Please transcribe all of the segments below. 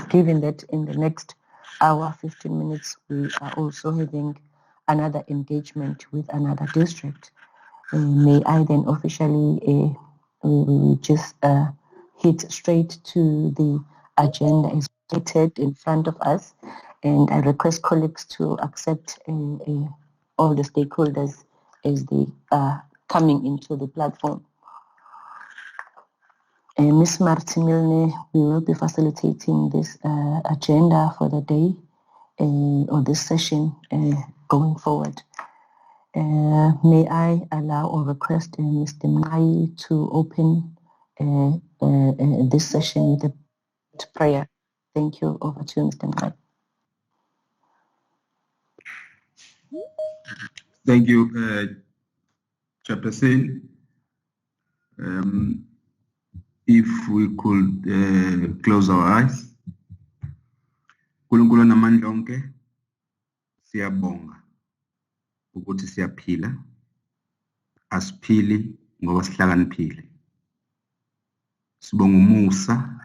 Given that in the next hour, 15 minutes, we are also having another engagement with another district, may I then officially we just hit straight to the agenda is stated in front of us, and I request colleagues to accept all the stakeholders as they are coming into the platform. Ms. Martin-Milne, we will be facilitating this agenda for the day or this session going forward. May I allow or request Mr. Mai to open this session with a prayer. Thank you. Over to you, Mr. Mai. Thank you, Chairperson. If we could close our eyes. Nkulunkulu namandla onke, siyabonga ukuthi siyaphila, asiphili ngoba sihlakaniphile. Sibonga umusa,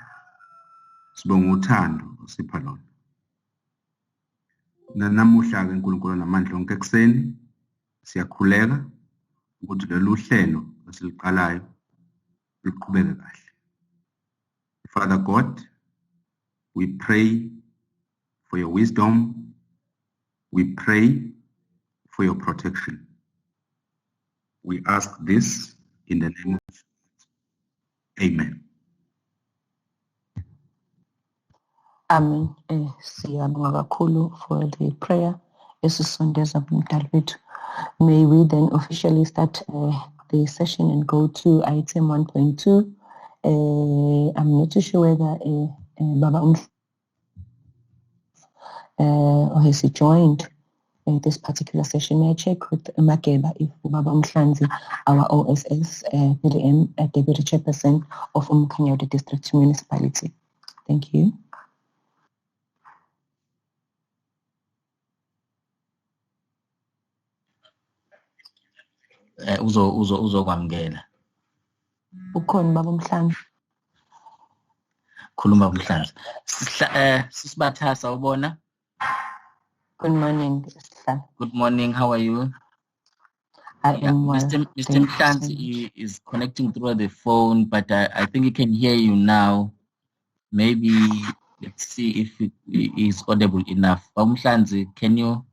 sibonga uthando osipha lona. Namuhla ke Nkulunkulu namandla onke ekseni siyakhuleka ukuthi lolu hlelo esiliqalayo luqhubeke kahle. Father God, we pray for your wisdom. We pray for your protection. We ask this in the name of Jesus. Amen. Amen. Siyabonga kakhulu for the prayer. May we then officially start the session and go to item 1.2. I'm not too sure whether Baba has he joined this particular session. May I check with Makeba if Baba Umhlanzi, our OSS PDM Deputy Chairperson of uMkhanyakude District Municipality. Thank you. Uzo kwamngela. Ukhona Baba Umhlanzi. Khuluma Umhlanzi. Sisibathasa ubona. Good morning. Good morning. How are you? I am well. Mr. Umhlanzi is connecting through the phone, but I think he can hear you now. Maybe let's see if he is audible enough. Umhlanzi, can you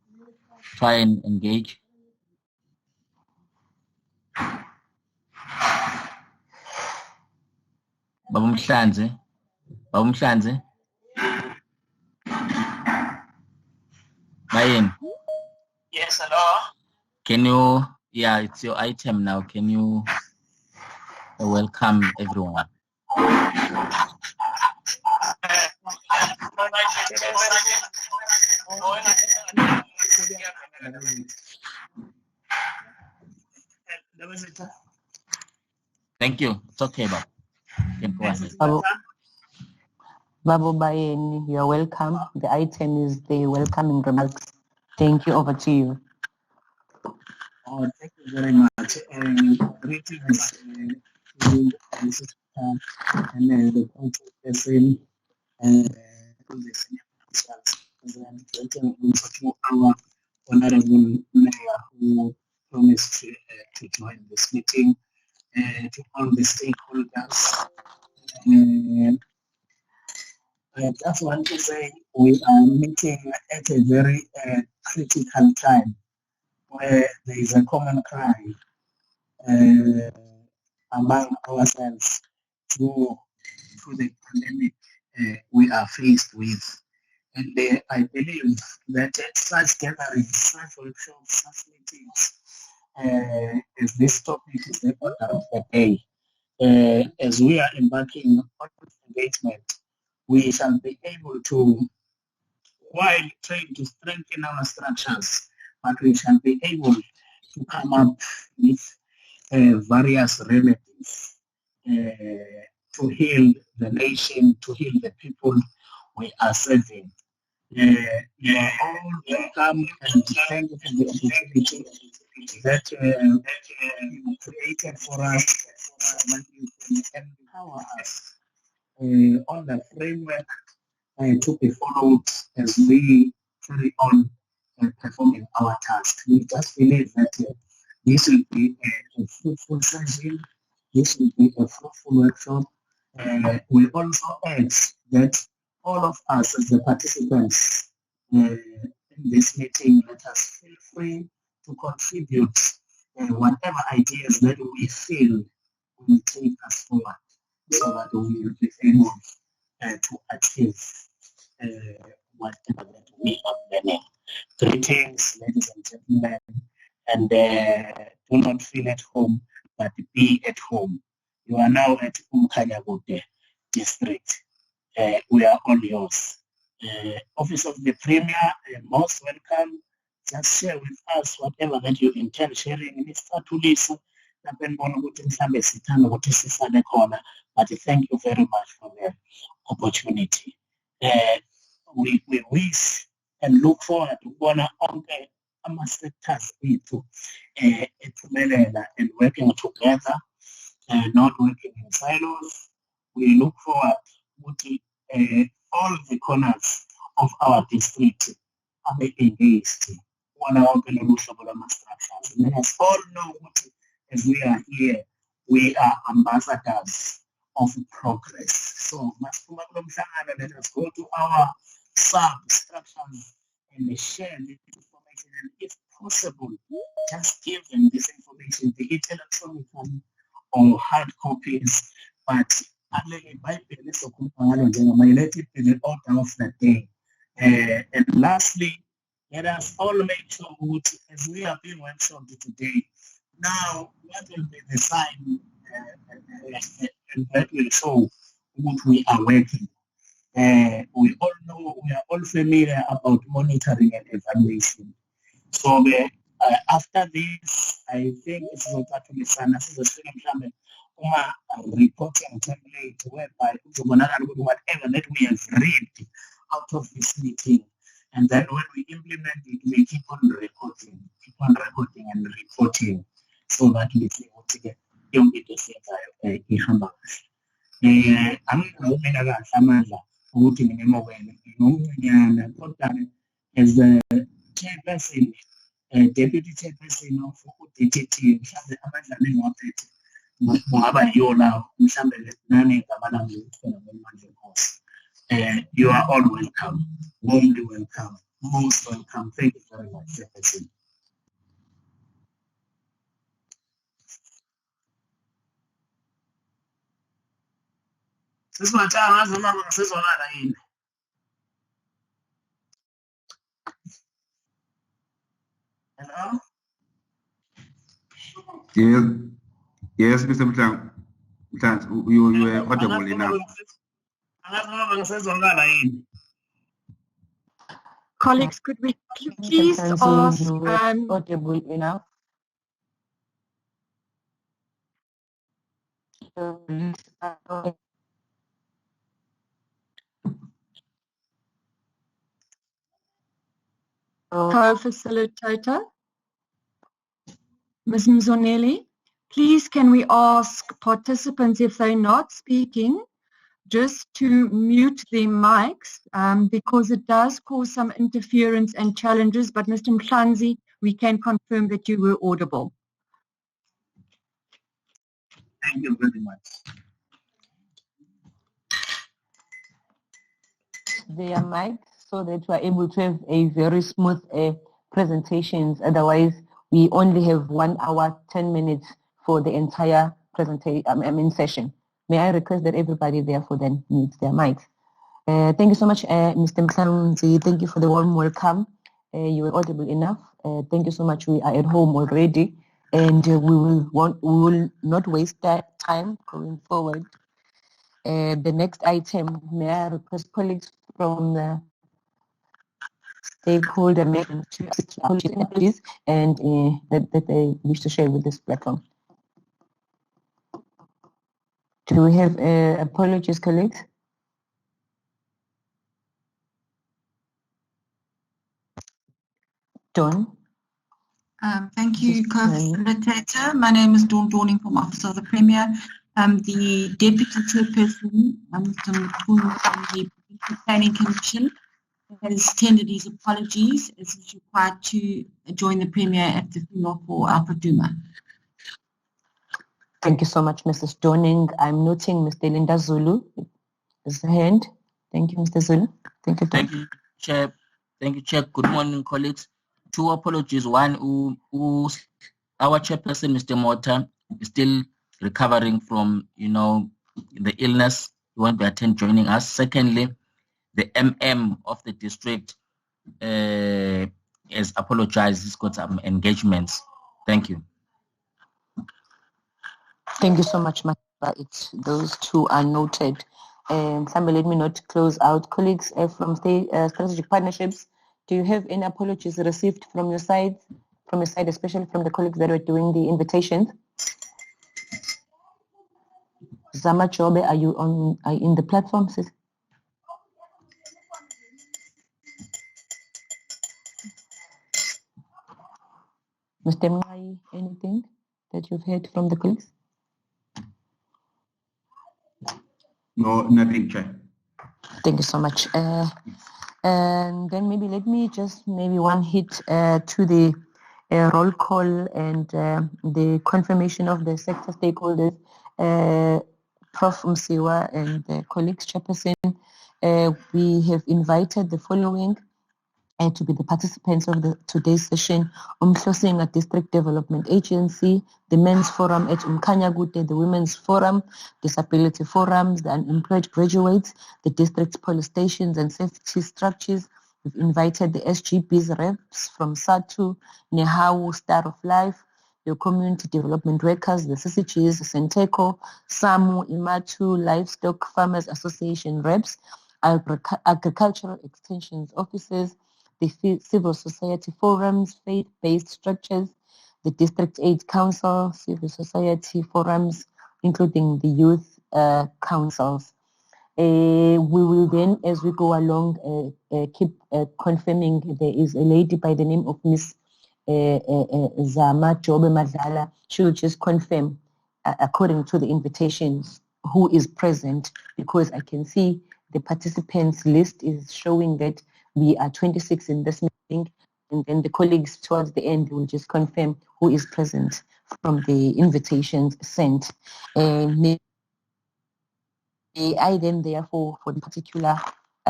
try and engage? Baba Umhlanzi. Bayen. Yes, hello. Can you, it's your item now. Can you welcome everyone? Thank you. It's okay, Bob. You can go ahead. Babu Bayeni, you're welcome. The item is the welcoming remarks. Thank you. Over to you. Oh, thank you very much. Greetings to Mrs. and the consultation and all the senior officials presenting also to our honorable mayor who promised to join this meeting, to all the stakeholders. I just want to say we are meeting at a very critical time where there is a common cry among ourselves to the pandemic we are faced with. And I believe that such gatherings, such workshops, such meetings, as this topic is the order of the day, as we are embarking on engagement, we shall be able to, while trying to strengthen our structures, but we shall be able to come up with various remedies to heal the nation, to heal the people we are serving. You are all welcome, and thank you for the opportunity that you created for us, that you can empower us on the framework to be followed as we carry on performing our task. We just believe that this will be a fruitful session, this will be a fruitful workshop. We also urge that all of us as the participants in this meeting, let us feel free to contribute whatever ideas that we feel will take us forward so that we will be able to achieve whatever that we are planning. Greetings, ladies and gentlemen, and do not feel at home, but be at home. You are now at uMkhanyakude district. We are all yours. Office of the Premier, most welcome. Just share with us whatever that you intend sharing. Mr. Tulisa, but thank you very much for the opportunity. We wish and look forward to honor all the sectors and working together, not working in silos. We look forward to all the corners of our district are engaged. Let us all know that as we are here, we are ambassadors of progress. So let us go to our substructures and share this information, and if possible, just give them this information, be it electronically or hard copies, but let it be the order of the day. And lastly, let us all make sure that as we are being workshopped today, now what will be the sign and that will show what we are working. We all know, we are all familiar about monitoring and evaluation. So after this, I think it's about to be reporting template whereby whatever that we have read out of this meeting, and then when we implement it, we keep on recording and reporting, so that we see what to get. As the chairperson, deputy chairperson of DTT, you are all welcome, warmly welcome, most welcome. Thank you very much, chairperson. Hello? Yes, Mr. Mutang. You were audible enough. Colleagues, could we please ask... audible enough. Co-facilitator, Ms. Mzoneli, please can we ask participants, if they're not speaking, just to mute their mics, because it does cause some interference and challenges. But Mr. Mkhanzi, we can confirm that you were audible. Thank you very much. Their mics so that we are able to have a very smooth presentations. Otherwise, we only have 1 hour, 10 minutes for the entire presentation, session. May I request that everybody therefore then mute their mics. Thank you so much, Mr. Mkhanzi. Thank you for the warm welcome. You were audible enough. Thank you so much. We are at home already, and we will not waste that time going forward. The next item, may I request colleagues from the stakeholder meeting to apologies and that they wish to share with this platform. Do we have apologies, colleagues? Dawn? Thank you, co-facilitator. My name is Dawn Dawning from Office of the Premier. The Deputy Chairperson, Mr. Mkhanyakude from the Planning Commission, has tendered his apologies as he's required to join the Premier at the funeral for Alpha Duma. Thank you so much, Mrs. Dawning. I'm noting Mr. Linda Zulu is the hand. Thank you, Mr. Zulu. Thank you, Dawn. Thank you, Chair. Thank you, Chair. Good morning, colleagues. Two apologies. One, our chairperson, Mr. Mota, is still recovering from, the illness. He won't be joining us. Secondly, the MM of the district has apologized. He's got some engagements. Thank you. Thank you so much, Mata. Those two are noted. Somebody let me not close out. Colleagues from Strategic Partnerships, do you have any apologies received from your side, especially from the colleagues that were doing the invitations? Zama Jobe, are you in the platform, sis? Mr. Mwai, anything that you've heard from the colleagues? No, nothing, Chair. Thank you so much. And then let me just one hit to the roll call and the confirmation of the sector stakeholders, Prof. Msiwa and the colleagues, Chairperson. We have invited the following to be the participants of today's session: uMkhanyakude District Development Agency, the Men's Forum at uMkhanyakude, the Women's Forum, Disability Forums, the Unemployed Graduates, the District's Police Stations and Safety Structures. We've invited the SGB's reps from SATU, Nehawu, Star of Life, the Community Development Workers, the CCGs, Senteco, SAMU, Imatu, Livestock Farmers Association reps, Agricultural Extensions Officers, the Civil Society Forums, Faith-Based Structures, the District Aid Council, Civil Society Forums, including the Youth Councils. We will then, as we go along, keep confirming. There is a lady by the name of Miss Zama Jobe Madlala. She will just confirm, according to the invitations, who is present, because I can see the participants list is showing that we are 26 in this meeting, and then the colleagues towards the end will just confirm who is present from the invitations sent. May I then therefore, for the particular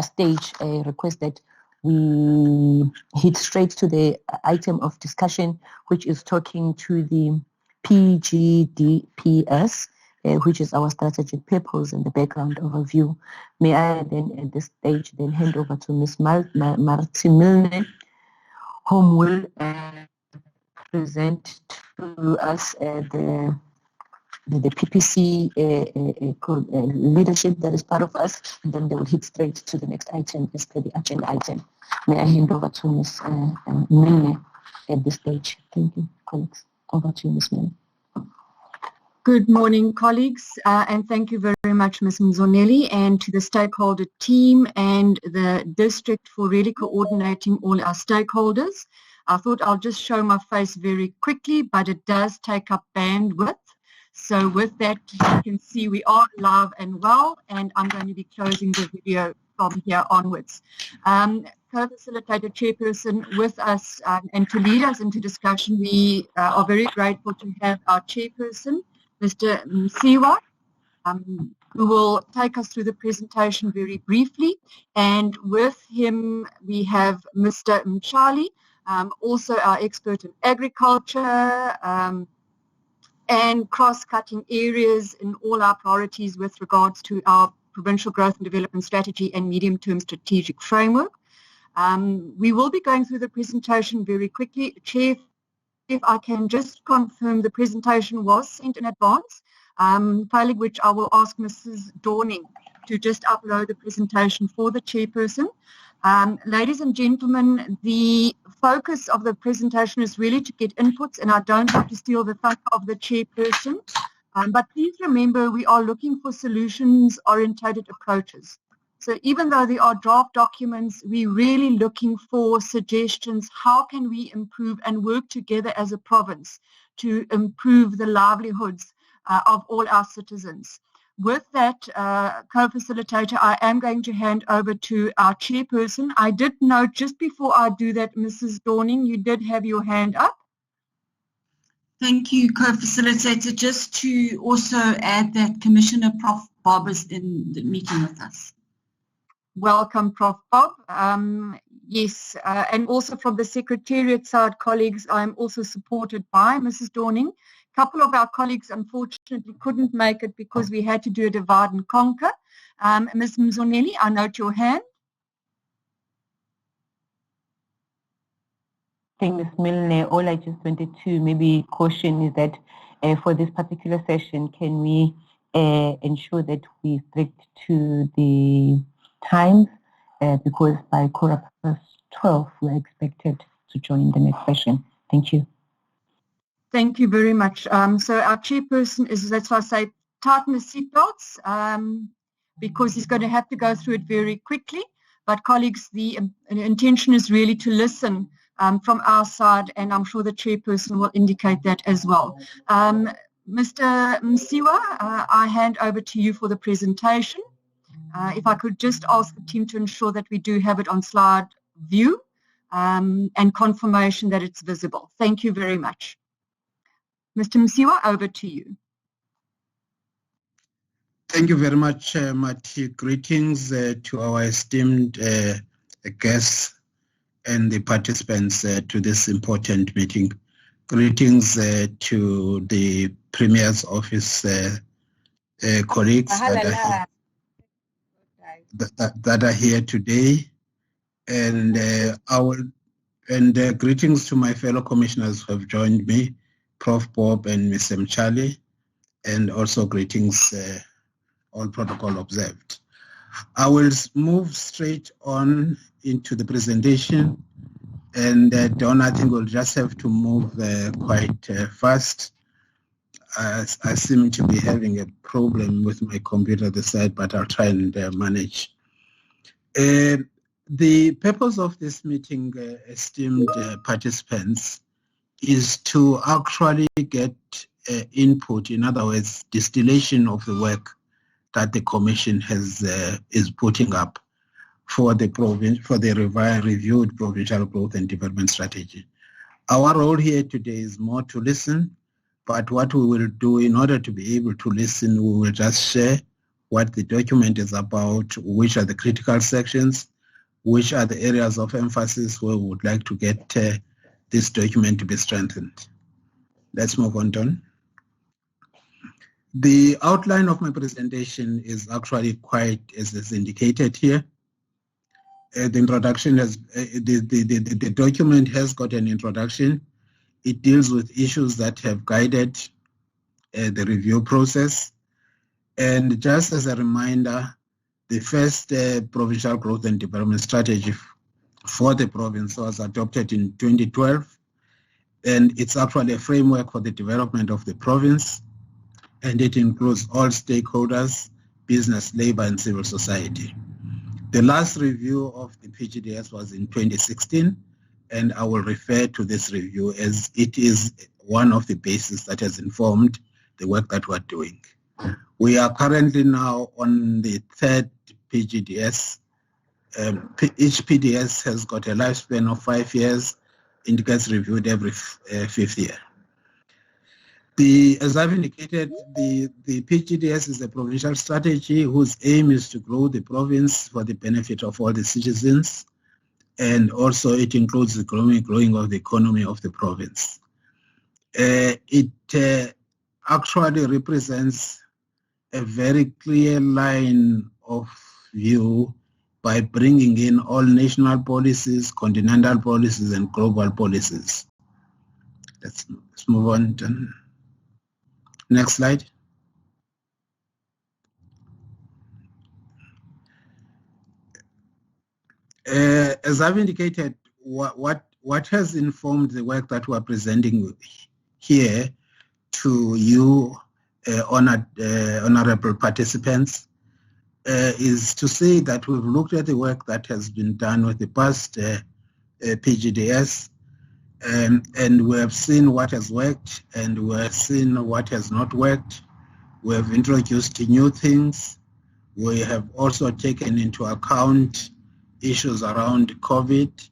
stage, request that we hit straight to the item of discussion, which is talking to the PGDS, which is our strategic purpose and the background overview. May I then at this stage then hand over to Ms. Marti Milne, whom will present to us the the PPC leadership that is part of us, and then they will hit straight to the next item as per the agenda item. May I hand over to Ms. Mene at this stage? Thank you, colleagues. Over to you, Ms. Mene. Good morning, colleagues, and thank you very much, Ms. Mzoneli, and to the stakeholder team and the district for really coordinating all our stakeholders. I thought I'll just show my face very quickly, but it does take up bandwidth. So with that, you can see we are live and well, and I'm going to be closing the video from here onwards. Co-facilitator chairperson with us and to lead us into discussion, we are very grateful to have our chairperson, Mr. Msiwa, who will take us through the presentation very briefly. And with him, we have Mr. Mchali, also our expert in agriculture, and cross-cutting areas in all our priorities with regards to our provincial growth and development strategy and medium-term strategic framework. We will be going through the presentation very quickly. Chair, if I can just confirm the presentation was sent in advance, failing which I will ask Mrs. Dorning to just upload the presentation for the chairperson. Ladies and gentlemen, the focus of the presentation is really to get inputs, and I don't want to steal the thunder of the chairperson. But please remember, we are looking for solutions-orientated approaches. So even though there are draft documents, we're really looking for suggestions. How can we improve and work together as a province to improve the livelihoods of all our citizens? With that, co-facilitator, I am going to hand over to our chairperson. I did note just before I do that, Mrs. Dorning, you did have your hand up. Thank you, co-facilitator. Just to also add that Commissioner Prof. Bob is in the meeting with us. Welcome, Prof. Bob. Yes, and also from the Secretariat side, colleagues, I'm also supported by Mrs. Dorning. A couple of our colleagues, unfortunately, couldn't make it because we had to do a divide and conquer. Ms. Mzoneli, I note your hand. Thank Ms. Milne. All I just wanted to maybe caution is that for this particular session, can we ensure that we stick to the times because by 12:15 we're expected to join the next session. Thank you. Thank you very much. So our chairperson is, that's why I say, tighten the seatbelts because he's going to have to go through it very quickly. But colleagues, the intention is really to listen from our side, and I'm sure the chairperson will indicate that as well. Mr. Msiwa, I hand over to you for the presentation. If I could just ask the team to ensure that we do have it on slide view and confirmation that it's visible. Thank you very much. Mr. Msiwa, over to you. Thank you very much, Mati. Greetings to our esteemed guests and the participants to this important meeting. Greetings to the Premier's office colleagues that are here today, and greetings to my fellow commissioners who have joined me, Prof. Bob and Mr. Mchali, and also greetings, all protocol observed. I will move straight on into the presentation, and Don, I think we'll just have to move quite fast. I seem to be having a problem with my computer this side, but I'll try and manage. The purpose of this meeting, esteemed participants, is to actually get input, in other words, distillation of the work that the Commission is putting up for the reviewed provincial growth and development strategy. Our role here today is more to listen, but what we will do in order to be able to listen, we will just share what the document is about, which are the critical sections, which are the areas of emphasis where we would like to get this document to be strengthened. Let's move on, Don. The outline of my presentation is actually quite as is indicated here. The introduction has, the document has got an introduction. It deals with issues that have guided the review process. And just as a reminder, the first provincial growth and development strategy for the province was adopted in 2012, and it's actually a framework for the development of the province, and it includes all stakeholders, business, labor, and civil society. The last review of the PGDS was in 2016, and I will refer to this review as it is one of the bases that has informed the work that we're doing. We are currently now on the third PGDS. Each PDS has got a lifespan of 5 years. It gets reviewed every fifth year. As I've indicated, the PGDS is a provincial strategy whose aim is to grow the province for the benefit of all the citizens, and also it includes the growing of the economy of the province. It actually represents a very clear line of view by bringing in all national policies, continental policies, and global policies. Let's move on to next slide. As I've indicated, what has informed the work that we're presenting here to you, honorable participants, is to say that we've looked at the work that has been done with the past PGDS, and we have seen what has worked and we have seen what has not worked. We have introduced new things. We have also taken into account issues around COVID.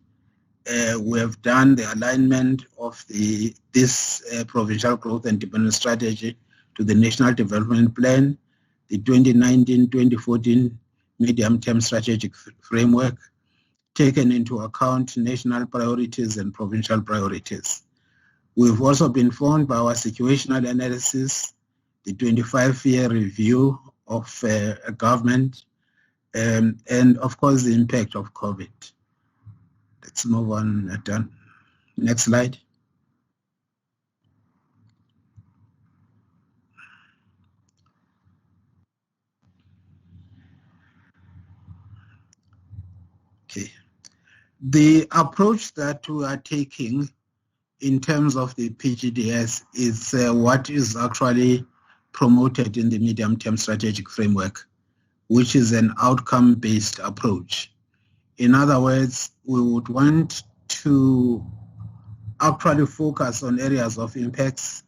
We have done the alignment of this provincial growth and development strategy to the National Development Plan, the 2019-2014 medium-term strategic framework, taken into account national priorities and provincial priorities. We've also been informed by our situational analysis, the 25-year review of a government, and of course the impact of COVID. Let's move on. Next slide. Okay. The approach that we are taking in terms of the PGDS is what is actually promoted in the medium-term strategic framework, which is an outcome-based approach. In other words, we would want to actually focus on areas of impacts,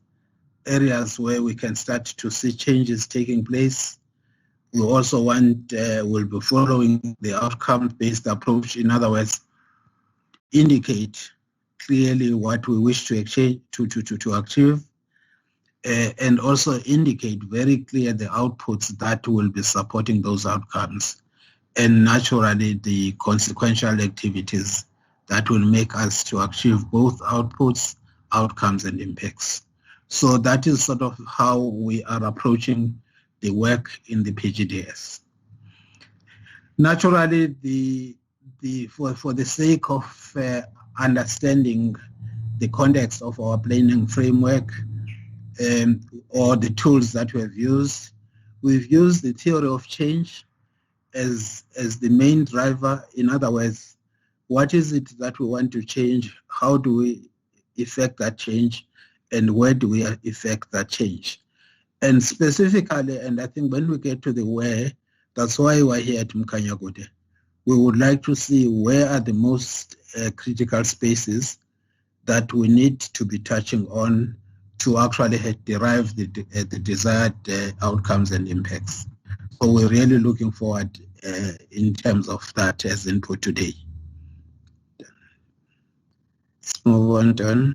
areas where we can start to see changes taking place. We also want, we'll be following the outcome-based approach. In other words, indicate clearly what we wish to achieve, and also indicate very clear the outputs that will be supporting those outcomes, and naturally the consequential activities that will make us to achieve both outputs, outcomes, and impacts. So that is sort of how we are approaching the work in the PGDS. Naturally, for the sake of understanding the context of our planning framework, or the tools that we have used, we've used the theory of change as the main driver. In other words, what is it that we want to change? How do we effect that change? And where do we effect that change? And specifically, and I think when we get to the where, that's why we're here at uMkhanyakude. We would like to see where are the most critical spaces that we need to be touching on to actually derive the desired outcomes and impacts. So we're really looking forward in terms of that as input today. Let's move on, Don.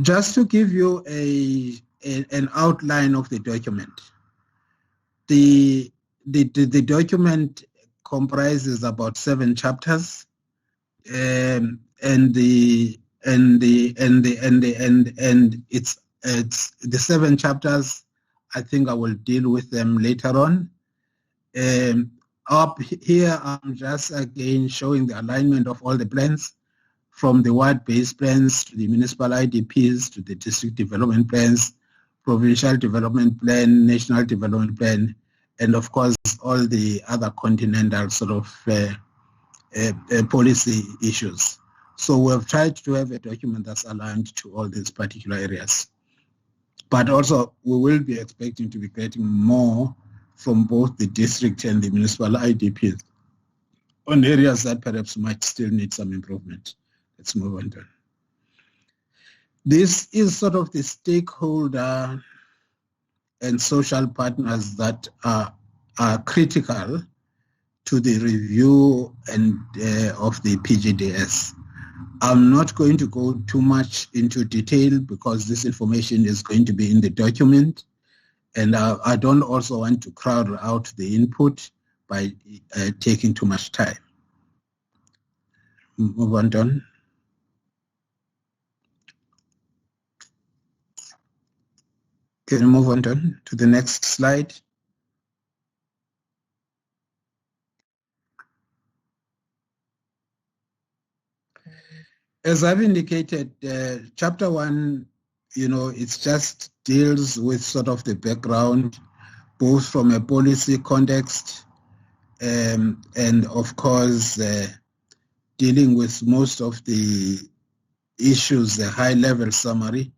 Just to give you an outline of the document. The document comprises about 7 chapters, and it's the 7 chapters. I think I will deal with them later on. Up here, I'm just again showing the alignment of all the plans. from the ward-based plans to the municipal IDPs to the district development plans, provincial development plan, national development plan, and of course all the other continental sort of policy issues. So we've tried to have a document that's aligned to all these particular areas. But also we will be expecting to be getting more from both the district and the municipal IDPs on areas that perhaps might still need some improvement. Let's move on then. This is sort of the stakeholder and social partners that are critical to the review and of the PGDS. I'm not going to go too much into detail because this information is going to be in the document, and I don't also want to crowd out the input by taking too much time. Move on, Don. Can you move on, Don, to the next slide? As I've indicated, chapter 1, it just deals with sort of the background, both from a policy context and of course dealing with most of the issues, the high-level summary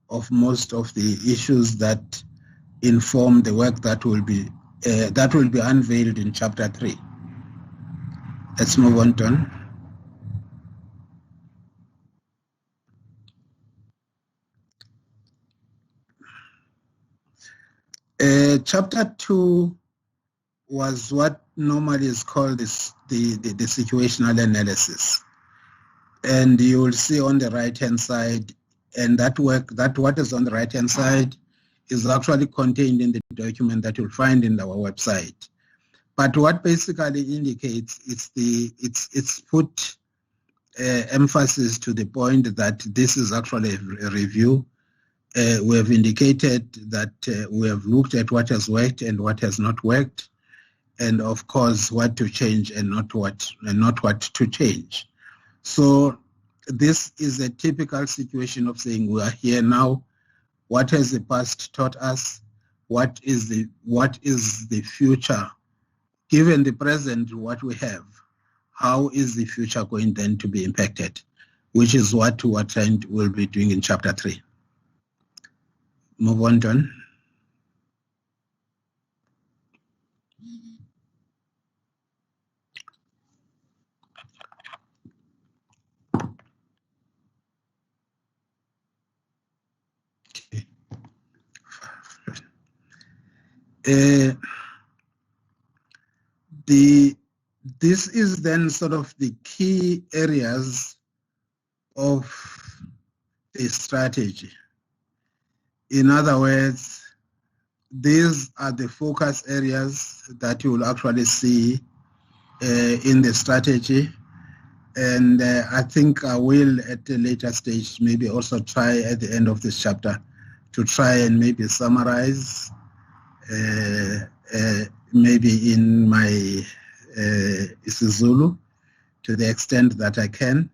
of most of the issues that inform the work that will be unveiled in chapter 3. Let's move on, Don. Chapter 2 was what normally is called the situational analysis, and you will see on the right-hand side, and what is on the right-hand side is actually contained in the document that you'll find in our website. But what basically indicates it's put emphasis to the point that this is actually a review. We have indicated that we have looked at what has worked and what has not worked, and of course what to change and not what to change. So this is a typical situation of saying we are here now. What has the past taught us? What is the future? Given the present, what we have, how is the future going then to be impacted? Which is what we'll be doing in chapter 3. Move on, John. This is then sort of the key areas of the strategy. In other words, these are the focus areas that you will actually see in the strategy. And I think I will, at a later stage, maybe also try at the end of this chapter to try and maybe summarize, maybe in my isiZulu, to the extent that I can,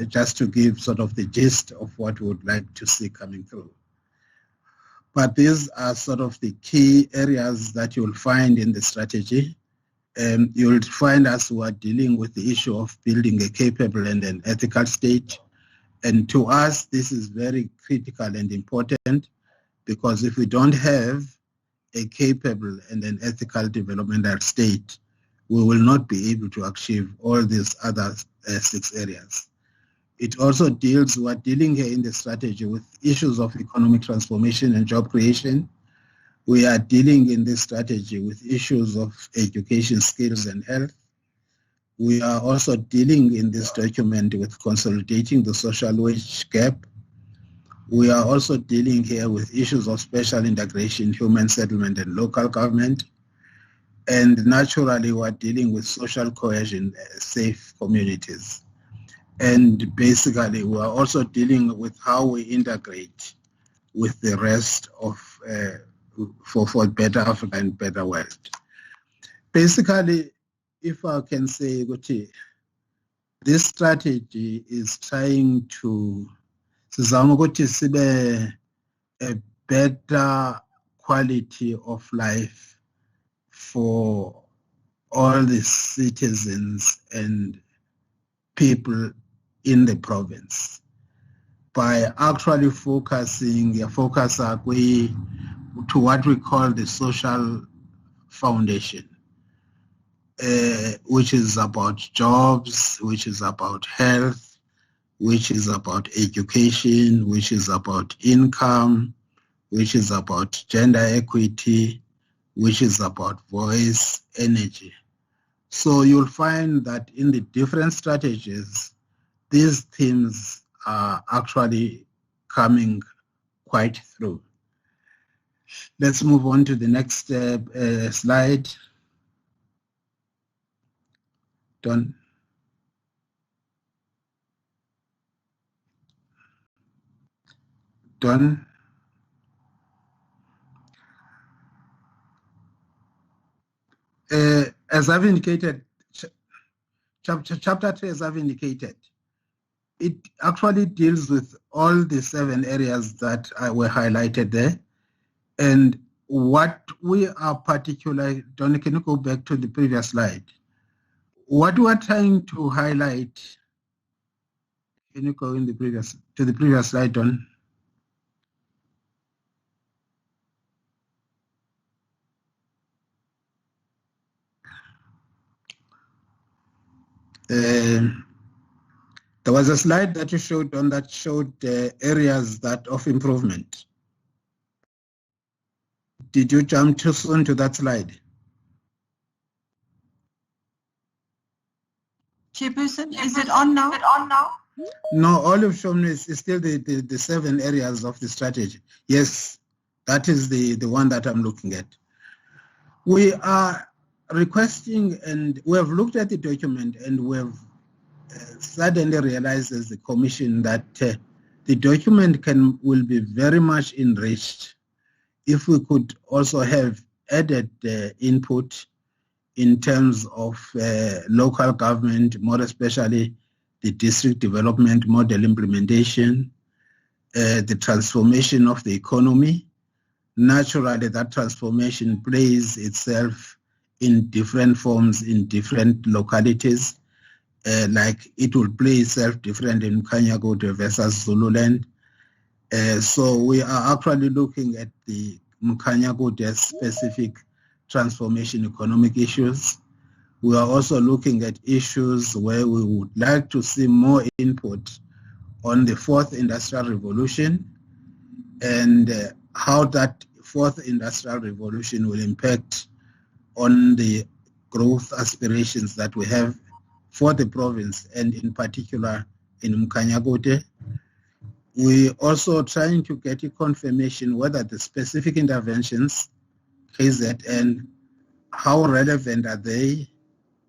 just to give sort of the gist of what we would like to see coming through. But these are sort of the key areas that you'll find in the strategy. You'll find us who are dealing with the issue of building a capable and an ethical state. And to us, this is very critical and important, because if we don't have a capable and an ethical developmental state, we will not be able to achieve all these other 6 areas. It also deals, we're dealing here in the strategy with issues of economic transformation and job creation. We are dealing in this strategy with issues of education, skills, and health. We are also dealing in this document with consolidating the social wage gap. We are also dealing here with issues of special integration, human settlement, and local government. And naturally, we're dealing with social cohesion, safe communities. And basically, we are also dealing with how we integrate with the rest of, for better Africa and better world. Basically, if I can say, this strategy is trying to a better quality of life for all the citizens and people in the province by actually focusing to what we call the social foundation, which is about jobs, which is about health, which is about education, which is about income, which is about gender equity, which is about voice, energy. So you'll find that in the different strategies, these themes are actually coming quite through. Let's move on to the next slide. Don. As I've indicated, chapter 3, as I've indicated, it actually deals with all the 7 areas that were highlighted there. And what we are particularly, Don, can you go back to the previous slide? What we are trying to highlight, can you go to the previous slide, Don? There was a slide that you showed on that showed areas that of improvement. Did you jump too soon to that slide? Chairperson, is it on now? No, all you've shown is still the 7 areas of the strategy. Yes, that is the one that I'm looking at. We are requesting, and we have looked at the document, and we have suddenly realized as the Commission that the document will be very much enriched if we could also have added input in terms of local government, more especially the district development model implementation, the transformation of the economy. Naturally, that transformation plays itself in different forms in different localities. Like it will play itself different in uMkhanyakude versus Zululand. So we are actually looking at the uMkhanyakude specific transformation economic issues. We are also looking at issues where we would like to see more input on the 4th industrial revolution and how that 4th industrial revolution will impact on the growth aspirations that we have for the province and in particular in uMkhanyakude. We also trying to get a confirmation whether the specific interventions, KZN, how relevant are they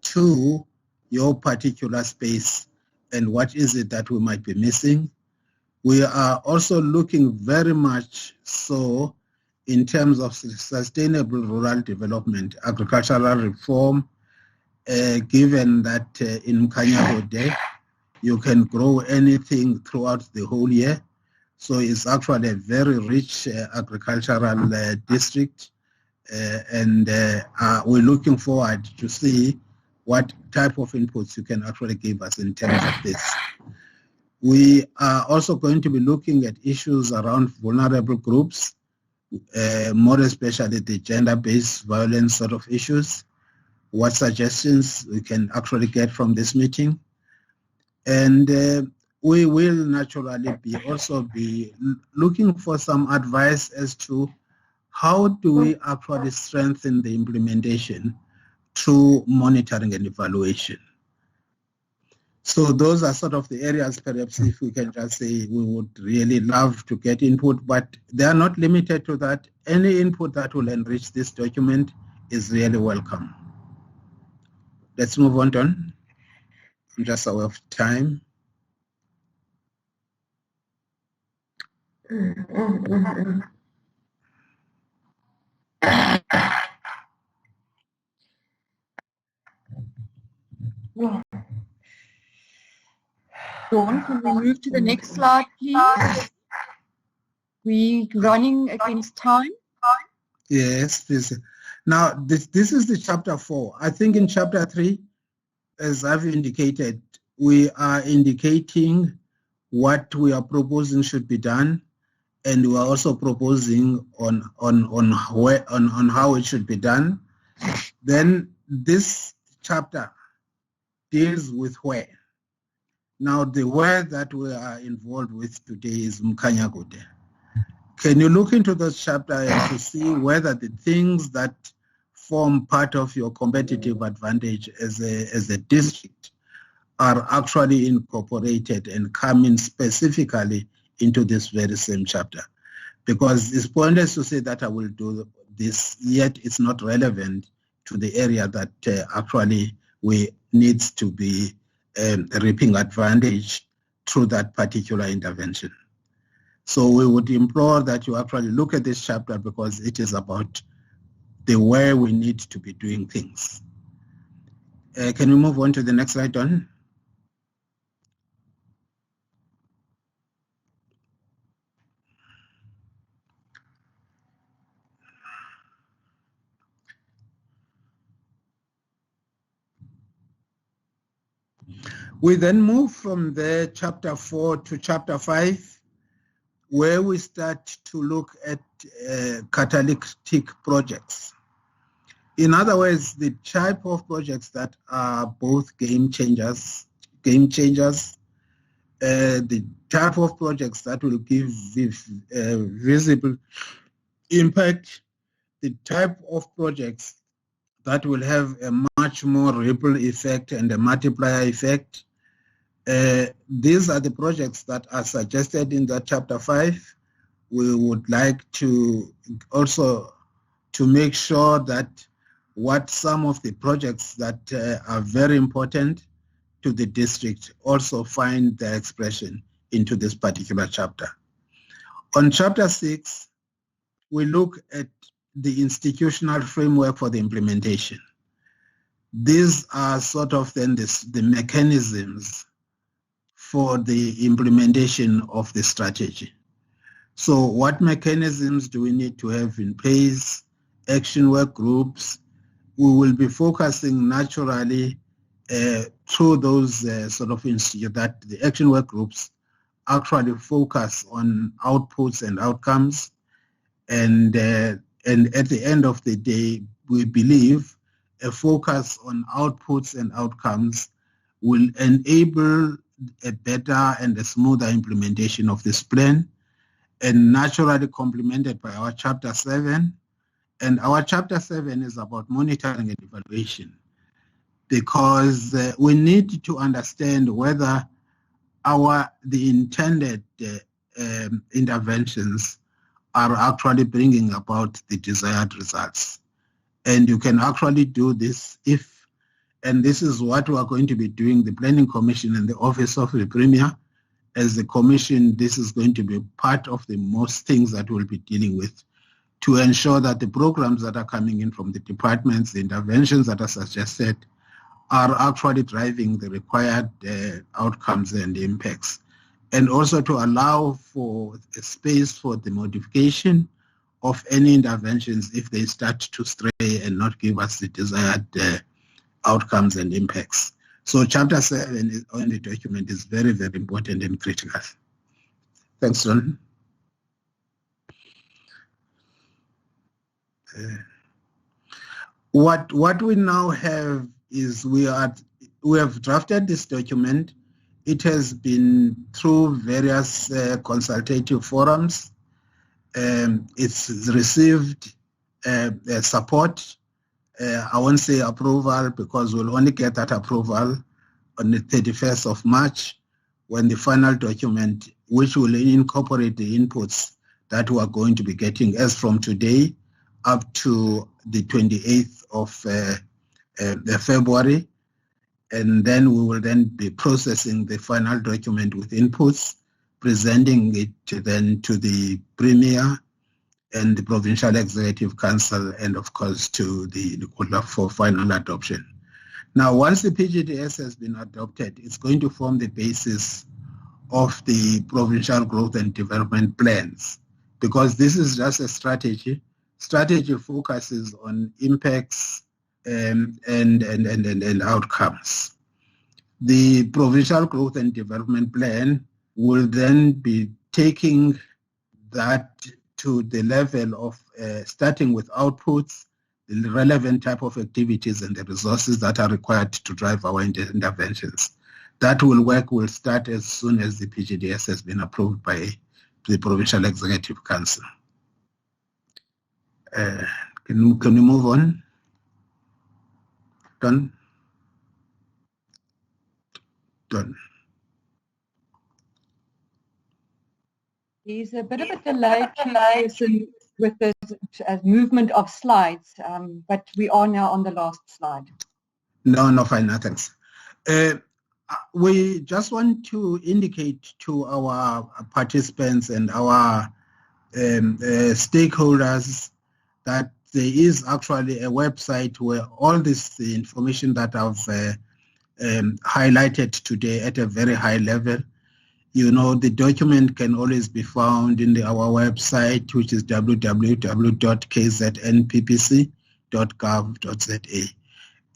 to your particular space and what is it that we might be missing. We are also looking very much so in terms of sustainable rural development, agricultural reform, given that in uMkhanyakude you can grow anything throughout the whole year. So it's actually a very rich agricultural district, and we're looking forward to see what type of inputs you can actually give us in terms of this. We are also going to be looking at issues around vulnerable groups, more especially the gender-based violence sort of issues, what suggestions we can actually get from this meeting. And we will naturally also be looking for some advice as to how do we actually strengthen the implementation through monitoring and evaluation. So those are sort of the areas, perhaps if we can just say we would really love to get input, but they are not limited to that. Any input that will enrich this document is really welcome. Let's move on, Don. I'm just aware of time. Dawn, can we move to the next slide, please? We're running against time. Yes, please. Now, this is the chapter 4. I think in chapter 3, as I've indicated, we are indicating what we are proposing should be done, and we are also proposing on how it should be done. Then this chapter deals with where. Now, the where that we are involved with today is uMkhanyakude. Can you look into this chapter and to see whether the things that form part of your competitive advantage as a district are actually incorporated and come in specifically into this very same chapter? Because it's pointless to say that I will do this, yet it's not relevant to the area that actually we need to be reaping advantage through that particular intervention. So we would implore that you actually look at this chapter because it is about the way we need to be doing things. Can we move on to the next slide, Don? We then move from there, chapter 4 to chapter 5, where we start to look at catalytic projects. In other words, the type of projects that are both game changers, the type of projects that will give visible impact, the type of projects that will have a much more ripple effect and a multiplier effect. These are the projects that are suggested in that chapter 5. We would like to also to make sure that what some of the projects that are very important to the district also find their expression into this particular chapter. On chapter 6, we look at the institutional framework for the implementation. These are sort of then the mechanisms for the implementation of the strategy. So what mechanisms do we need to have in place? Action work groups. We will be focusing naturally through those sort of institutes that the action work groups actually focus on outputs and outcomes. And at the end of the day, we believe a focus on outputs and outcomes will enable a better and a smoother implementation of this plan, and naturally complemented by our chapter 7. And our chapter 7 is about monitoring and evaluation, because we need to understand whether the intended interventions are actually bringing about the desired results. And you can actually do this if, and this is what we are going to be doing, the Planning Commission and the Office of the Premier. As the Commission, this is going to be part of the most things that we'll be dealing with to ensure that the programs that are coming in from the departments, the interventions that are suggested, are actually driving the required outcomes and impacts. And also to allow for a space for the modification of any interventions if they start to stray and not give us the desired outcomes and impacts. So chapter 7 on the document is very, very important and critical. Thanks, John. What we now have is we have drafted this document. It has been through various consultative forums. It's received support. I won't say approval because we'll only get that approval on the 31st of March when the final document, which will incorporate the inputs that we are going to be getting as from today up to the 28th of February. And then we will then be processing the final document with inputs, presenting it then to the Premier and the Provincial Executive Council, and of course to the Kula for final adoption. Now, once the PGDS has been adopted, it's going to form the basis of the provincial growth and development plans, because this is just a strategy. Strategy focuses on impacts and outcomes. The provincial growth and development plan will then be taking that to the level of starting with outputs, the relevant type of activities and the resources that are required to drive our interventions. That will start as soon as the PGDS has been approved by the Provincial Executive Council. Can we move on? Done? Done. There's a bit of a delay, Chairperson, with the movement of slides, but we are now on the last slide. No, fine, thanks. We just want to indicate to our participants and our stakeholders that there is actually a website where all this information that I've highlighted today at a very high level, you know, the document can always be found in our website, which is www.kznppc.gov.za.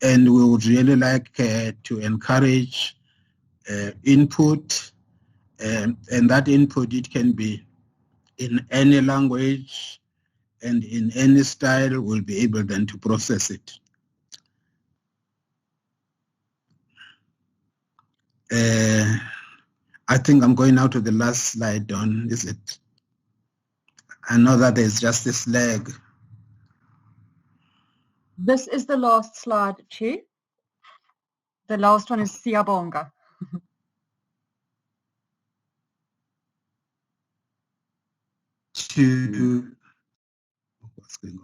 And we would really like to encourage input, and that input, it can be in any language and in any style. We'll be able then to process it. I think I'm going now to the last slide, Don, is it? I know that there's just this leg. This is the last slide, Chair. The last one is Siyabonga. What's going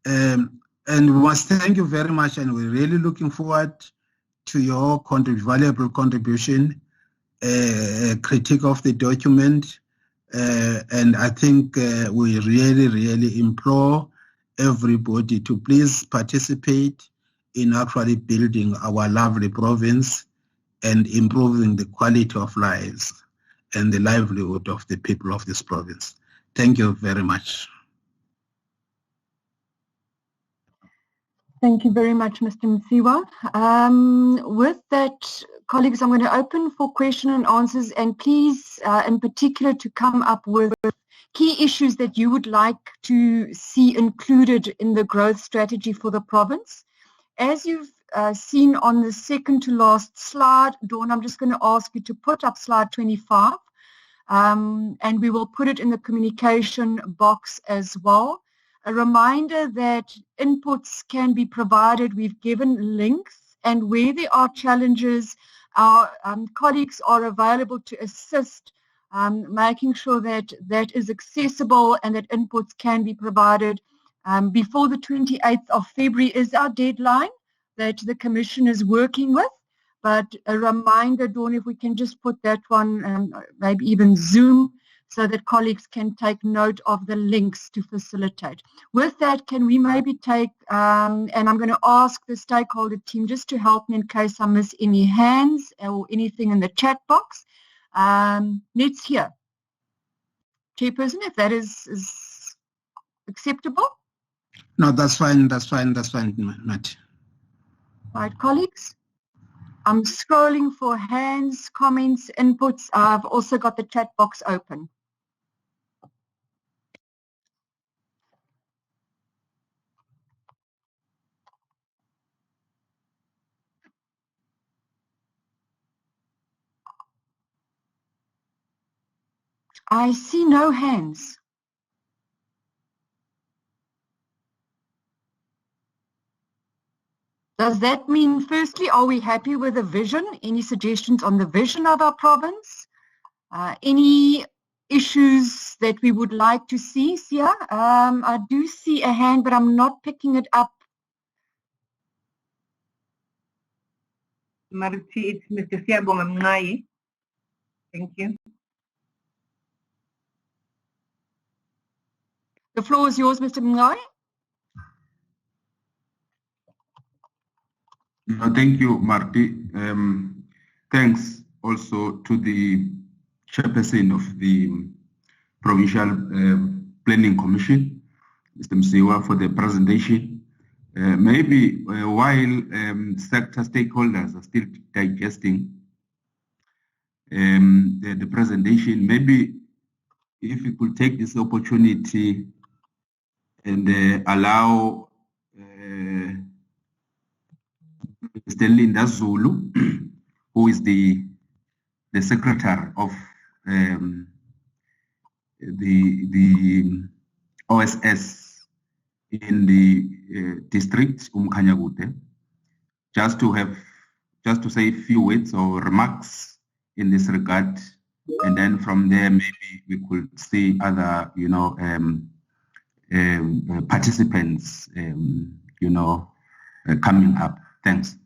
on? And we must thank you very much, and we're really looking forward to your valuable contribution, critique of the document, and I think we really implore everybody to please participate in actually building our lovely province and improving the quality of lives and the livelihood of the people of this province. Thank you very much. Thank you very much, Mr. Msiwa. With that, colleagues, I'm going to open for question and answers, and please, in particular, to come up with key issues that you would like to see included in the growth strategy for the province. As you've seen on the second to last slide, Dawn, I'm just going to ask you to put up slide 25, and we will put it in the communication box as well. A reminder that inputs can be provided. We've given links, and where there are challenges, our colleagues are available to assist, making sure that that is accessible and that inputs can be provided. Before the 28th of February is our deadline that the Commission is working with. But a reminder, Dawn, if we can just put that one, maybe even Zoom, so that colleagues can take note of the links to facilitate. With that, can we maybe take, and I'm going to ask the stakeholder team just to help me in case I miss any hands or anything in the chat box. Let's hear. Chairperson, if that is acceptable? No, that's fine, Matt. Right, colleagues? I'm scrolling for hands, comments, inputs. I've also got the chat box open. I see no hands. Does that mean, firstly, are we happy with the vision? Any suggestions on the vision of our province? Any issues that we would like to see, Sia? I do see a hand, but I'm not picking it up. Marti, it's Mr. Siyabonga Mngai. Thank you. The floor is yours, Mr. Mngai. No, thank you, Marti. Thanks. also to the chairperson of the Provincial Planning Commission, Mr. Msiwa, for the presentation. Maybe while sector stakeholders are still digesting the presentation, maybe if we could take this opportunity and allow Mr. Linda Zulu, who is the secretary of the OSS in the district uMkhanyakude, just to say a few words or remarks in this regard, and then from there maybe we could see other, participants, coming up. Thanks.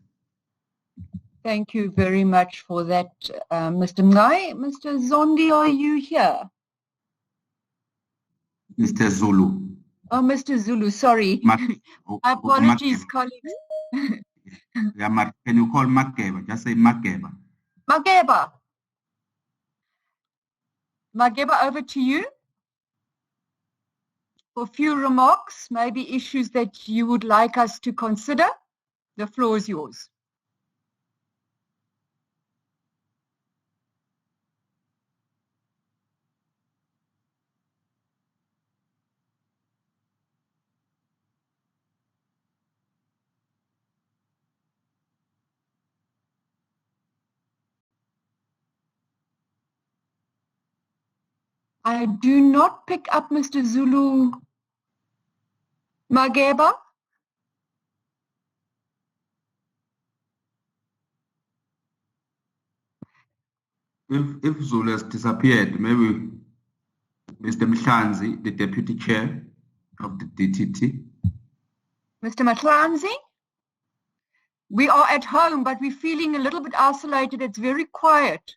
Thank you very much for that, Mr. Mngai. Mr. Zondi, are you here? Mr. Zulu. Oh, Mr. Zulu, sorry. Apologies, colleagues. Yeah, can you call Makeba? Just say Makeba. Mageba. Mageba, over to you. For a few remarks, maybe issues that you would like us to consider. The floor is yours. I do not pick up Mr. Zulu. Mageba? If Zulu has disappeared, maybe Mr. Mhlanzi, the deputy chair of the DTT. Mr. Mahlanzi? We are at home, but we're feeling a little bit isolated. It's very quiet.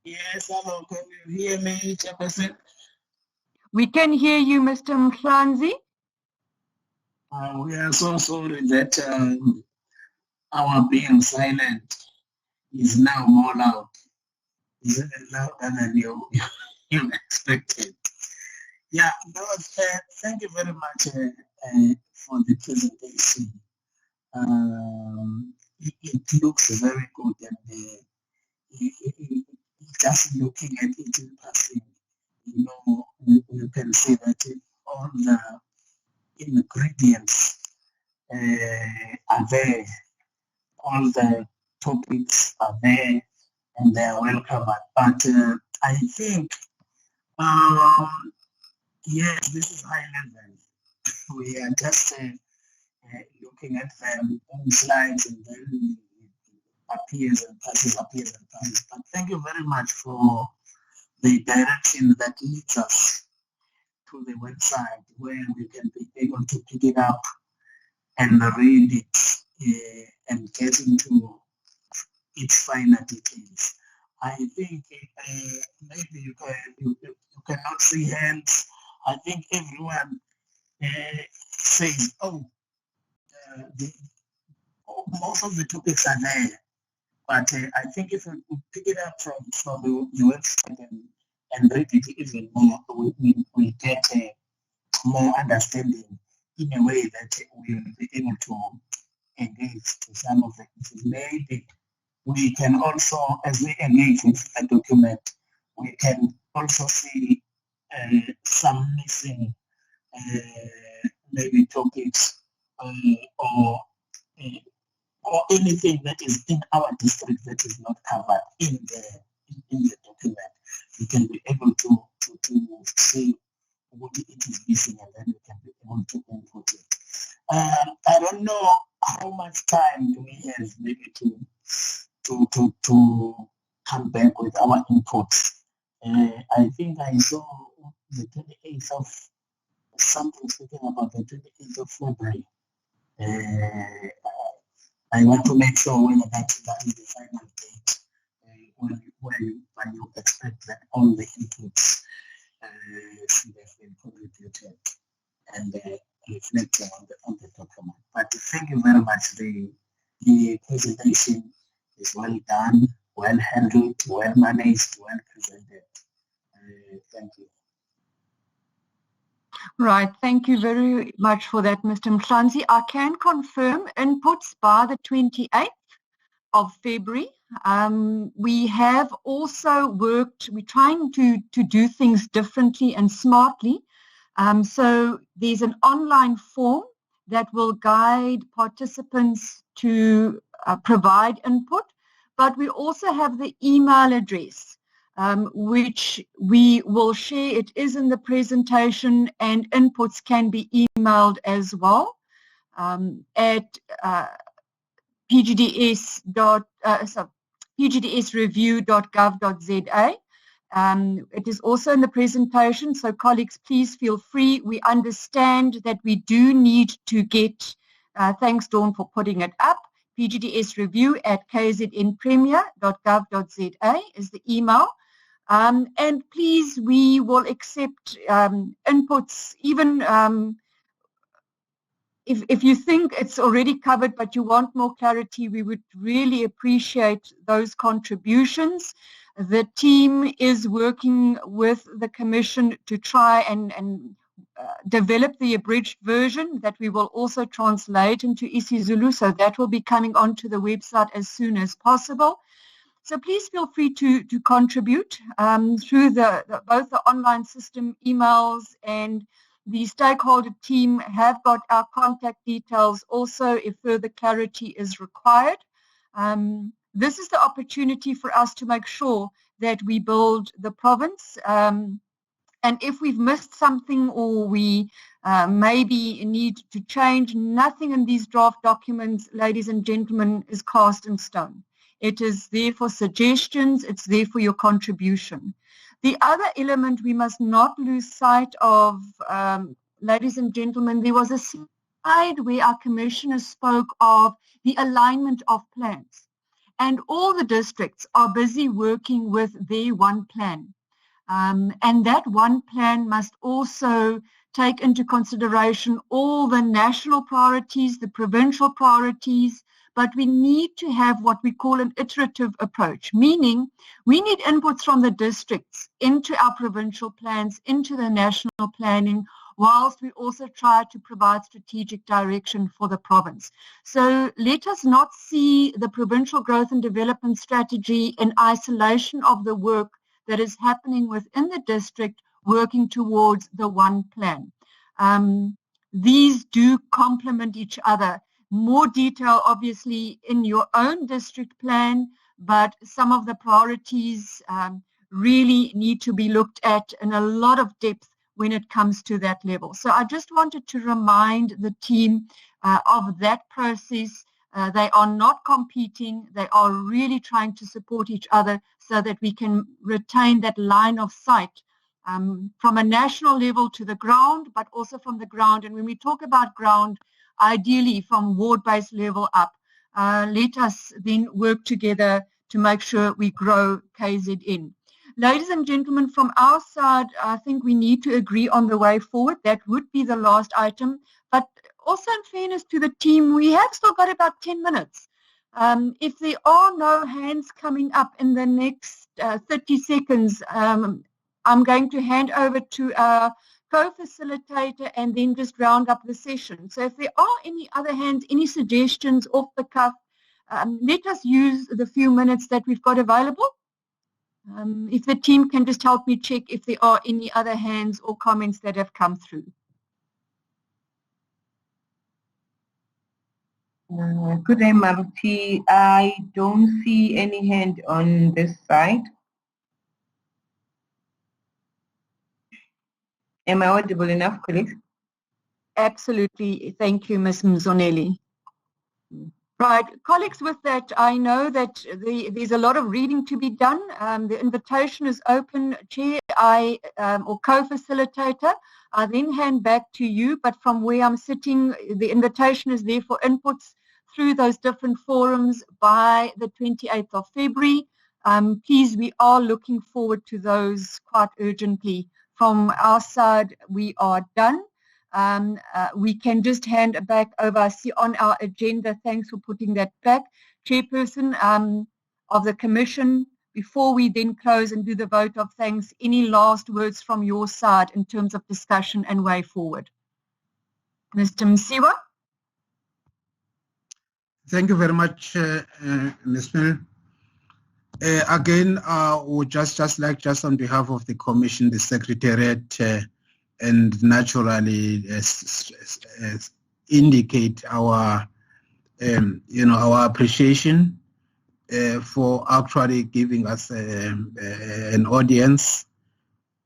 Yes, hello, can you hear me, Chairperson? We can hear you, Mr. Mahlanzi. We are so sorry that our being silent is now more loud. Is louder than you expected. Yeah, no, thank you very much for the presentation. It looks very good, and just looking at it in passing, you can see that all the ingredients are there, all the topics are there, and they are well covered. But I think, yes, this is high level. We are just looking at them on slides, and then appears and passes. But thank you very much for the direction that leads us to the website where we can be able to pick it up and read it and get into its finer details. I think maybe you cannot see hands. I think everyone says, most of the topics are there. But I think if we pick it up from the website and read it even more, we get more understanding in a way that we will be able to engage to some of the issues. Maybe we can also, as we engage with the document, we can also see some missing maybe topics or anything that is in our district that is not covered in the document. We can be able to see what it is missing, and then we can be able to input it. I don't know how much time do we have maybe to come back with our inputs. I think I saw the 28th of something speaking about the 28th of February. I want to make sure whether that is the final date when you expect that all the inputs should have been contributed and reflected on the document. But thank you very much. The presentation is well done, well handled, well managed, well presented. Thank you. Right, thank you very much for that, Mr. Mhlanzi. I can confirm inputs by the 28th of February. We have also worked, we're trying to do things differently and smartly. So there's an online form that will guide participants to provide input, but we also have the email address, which we will share. It is in the presentation, and inputs can be emailed as well at pgdsreview.gov.za. It is also in the presentation, so colleagues, please feel free. We understand that we do need to get, thanks Dawn for putting it up, pgdsreview@kznpremier.gov.za is the email. And please, we will accept inputs, even if you think it's already covered but you want more clarity, we would really appreciate those contributions. The team is working with the Commission to try and develop the abridged version that we will also translate into isiZulu, so that will be coming onto the website as soon as possible. So please feel free to contribute through both the online system, emails, and the stakeholder team have got our contact details also if further clarity is required. This is the opportunity for us to make sure that we build the province. And if we've missed something or we maybe need to change, nothing in these draft documents, ladies and gentlemen, is cast in stone. It is there for suggestions. It's there for your contribution. The other element we must not lose sight of, ladies and gentlemen, there was a slide where our commissioner spoke of the alignment of plans. And all the districts are busy working with their one plan. And that one plan must also take into consideration all the national priorities, the provincial priorities, but we need to have what we call an iterative approach, meaning we need inputs from the districts into our provincial plans, into the national planning, whilst we also try to provide strategic direction for the province. So let us not see the provincial growth and development strategy in isolation of the work that is happening within the district working towards the one plan. These do complement each other. More detail, obviously, in your own district plan, but some of the priorities really need to be looked at in a lot of depth when it comes to that level. So I just wanted to remind the team of that process. They are not competing. They are really trying to support each other so that we can retain that line of sight from a national level to the ground, but also from the ground. And when we talk about ground, ideally from ward-based level up, let us then work together to make sure we grow KZN. Ladies and gentlemen, from our side, I think we need to agree on the way forward. That would be the last item. But also in fairness to the team, we have still got about 10 minutes. If there are no hands coming up in the next 30 seconds, I'm going to hand over to our co-facilitator and then just round up the session. So if there are any other hands, any suggestions off the cuff, let us use the few minutes that we've got available. If the team can just help me check if there are any other hands or comments that have come through. Good day, Maruti. I don't see any hand on this side. Am I audible enough, colleagues? Absolutely. Thank you, Ms. Mzoneli. Right, colleagues, with that, I know that there's a lot of reading to be done. The invitation is open. Chair, or co-facilitator, I then hand back to you, but from where I'm sitting, the invitation is there for inputs through those different forums by the 28th of February. Please, we are looking forward to those quite urgently. From our side, we are done. we can just hand it back over. I see on our agenda, thanks for putting that back. Chairperson of the Commission, before we then close and do the vote of thanks, any last words from your side in terms of discussion and way forward? Mr. Msiwa? Thank you very much, Ms. Mill. Again, would just like on behalf of the Commission, the Secretariat, and naturally indicate our, our appreciation for actually giving us an audience.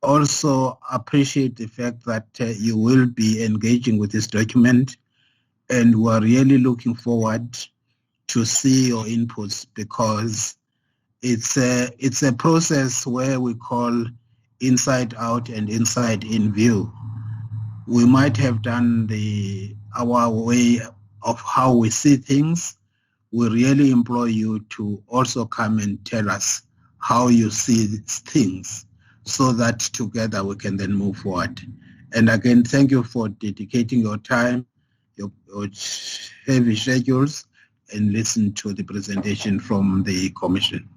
Also appreciate the fact that you will be engaging with this document, and we're really looking forward to see your inputs, because it's a process where we call inside out and inside in view. We might have done our way of how we see things. We really implore you to also come and tell us how you see things, so that together we can then move forward. And again, thank you for dedicating your time, your heavy schedules, and listen to the presentation from the Commission.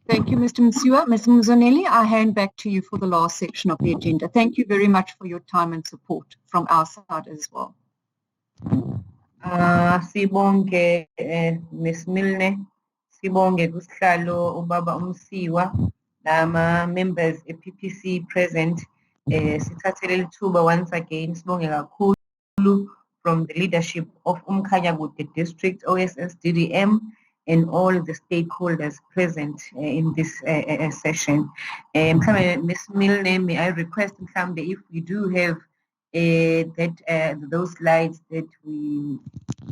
Thank you, Mr. Msiwa. Ms. Mzoneli, I hand back to you for the last section of the agenda. Thank you very much for your time and support from our side as well. Sibonge Ms. Milne, sibonge kusihlalo ubaba uMsiwa, nama members PPC present. Sithathele lithuba once again sibonge kakhulu from the leadership of uMkhanyakude District OSS DDM and all the stakeholders present in this session. Ms. Milne, may I request if we do have those slides that we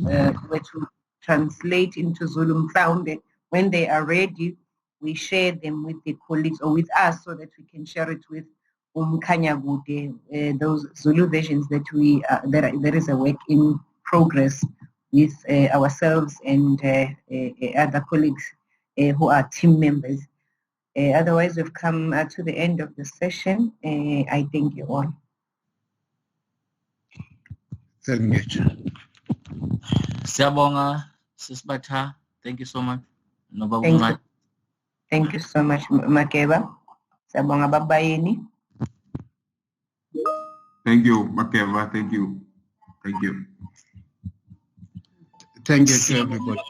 were to translate into Zulu, when they are ready, we share them with the colleagues or with us, so that we can share it with uMkhanyakude, those Zulu versions that there is a work in progress with ourselves and other colleagues who are team members. Otherwise, we've come to the end of the session. I thank you all. Thank you. Siyabonga, Sis Batha. Thank you so much. Thank you so much, Makeba. Siyabonga babayini. Thank you, Makeba. Thank you. Thank you. Thank you to everybody.